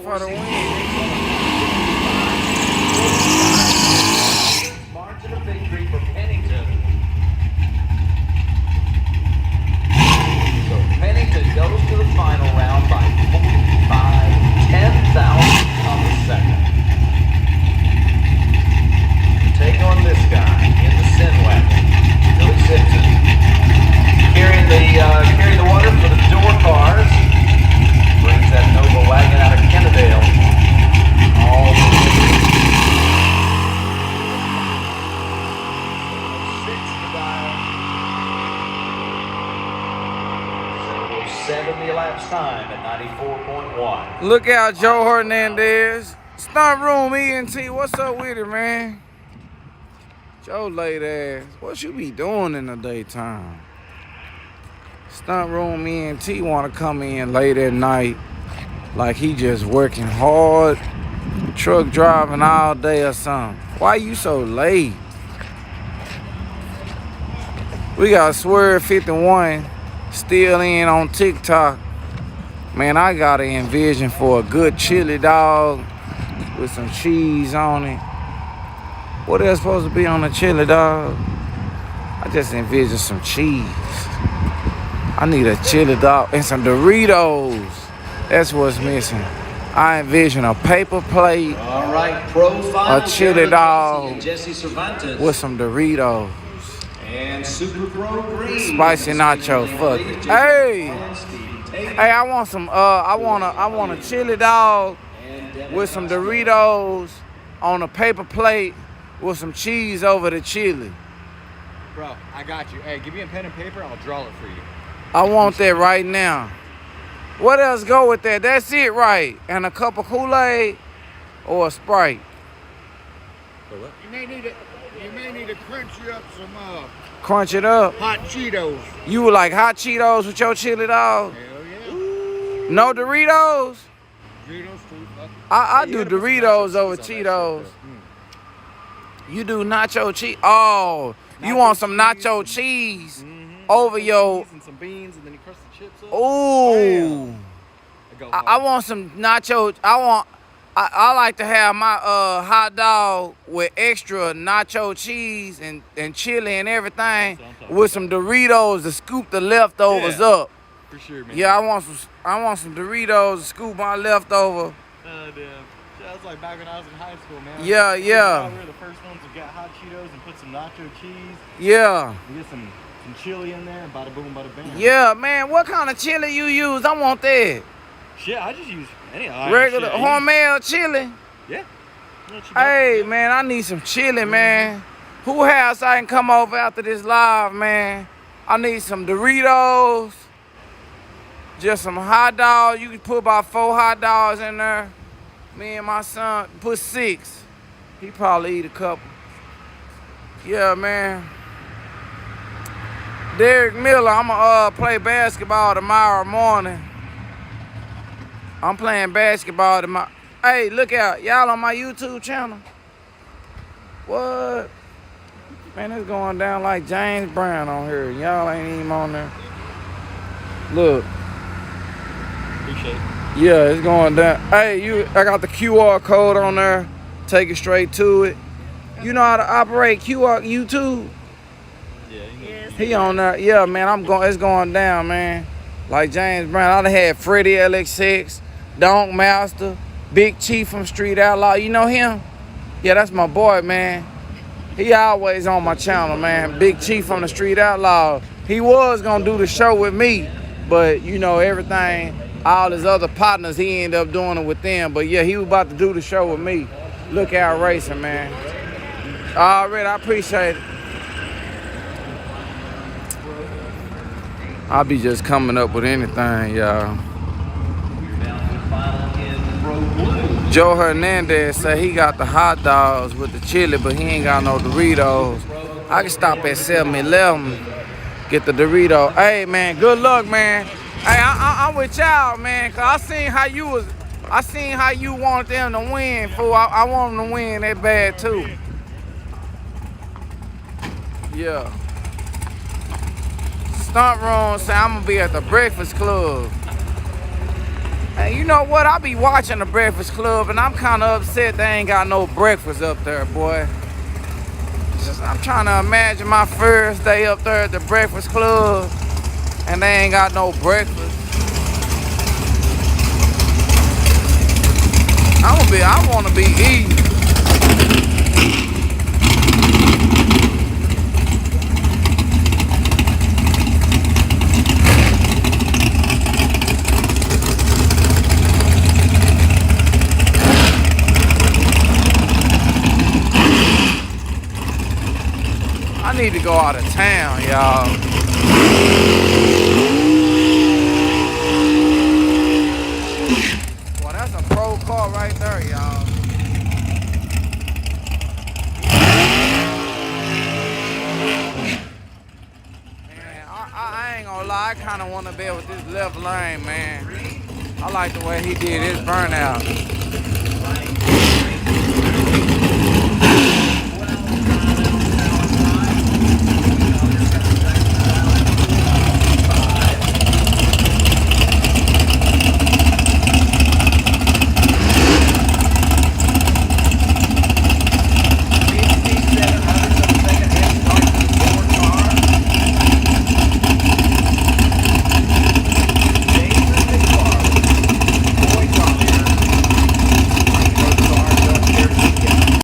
for the win. Margin of victory for Pennington. So Pennington goes to the final round by 45 10,000 on the second. Take on this guy in the Sin Wagon, Billy Simpson, carrying the water for the door cars. Brings that Nova wagon out of Kennedale. All the way. 70 laps time at 94.1. Look out, Joe Hernandez. Stunt Room ENT, what's up with it, man? Joe late ass, what you be doing in the daytime? Stunt Room ENT want to come in late at night like he just working hard, truck driving all day or something. Why you so late? We got Swerve 51 still in on TikTok. Man, I got an envision for a good chili dog with some cheese on it. What else supposed to be on a chili dog? I just envision some cheese. I need a chili dog and some Doritos. That's what's missing. I envision a paper plate, all right, profile, a chili dog with some Doritos. And Super Pro Green. Spicy nacho, fuck it. Hey! Hey, I want some, I want a chili dog with some Doritos on a paper plate with some cheese over the chili. Bro, I got you. Hey, give me a pen and paper, I'll draw it for you. I want that right now. What else go with that? That's it, right? And a cup of Kool-Aid or a Sprite. You may need to crunch you up some Crunch it up. hot Cheetos. You would like hot Cheetos with your chili dog? Hell yeah. No Doritos? Cheetos too. I do Doritos over Cheetos. You do nacho cheese? Oh, you want some nacho cheese over your... And some beans, and then you crush the chips up. Ooh. I want some nacho. I like to have my hot dog with extra nacho cheese and chili and everything with some Doritos to scoop the leftovers up. For sure, man. Yeah, I want some Doritos to scoop my leftover. Damn. That was like back when I was in high school, man. Yeah. We were the first ones who got hot Cheetos and put some nacho cheese. Yeah. And get some chili in there and bada boom, bada bam. Yeah, man. What kind of chili you use? I want that. Shit, I just use any regular Hormel chili. Yeah. Hey, man, I need some chili, man. Who has I can come over after this live, man? I need some Doritos. Just some hot dogs. You can put about 4 hot dogs in there. Me and my son put 6. He probably eat a couple. Yeah, man. Derek Miller, I'ma play basketball tomorrow morning. I'm playing basketball tomorrow. Hey, look out. Y'all on my YouTube channel? What? Man, it's going down like James Brown on here. Y'all ain't even on there. Look. Appreciate it. Yeah, it's going down. Hey, I got the QR code on there. Take it straight to it. You know how to operate QR YouTube? Yeah. He on there. Yeah, man, it's going down, man. Like James Brown. I done had Freddie LX6, Donk Master, Big Chief from Street Outlaw. You know him? Yeah, that's my boy, man. He always on my channel, man. Big Chief from the Street Outlaw. He was gonna do the show with me, but you know, everything, all his other partners, he ended up doing it with them. But yeah, he was about to do the show with me. Look out racing, man. Already, I appreciate it. I'll be just coming up with anything, y'all. Joe Hernandez said he got the hot dogs with the chili, but he ain't got no Doritos. I can stop at 7-Eleven, get the Dorito. Hey, man, good luck, man. Hey, I'm with y'all, man, cause I seen how you wanted them to win, fool. I want them to win that bad too. Yeah. Stunt Room say I'm gonna be at the Breakfast Club. And you know what? I be watching the Breakfast Club, and I'm kind of upset they ain't got no breakfast up there, boy. I'm trying to imagine my first day up there at the Breakfast Club, and they ain't got no breakfast. I wanna be eating. I need to go out of town, y'all. Well, that's a pro car right there, y'all. Man, I ain't gonna lie, I kind of want to be with this left lane, man. I like the way he did his burnout.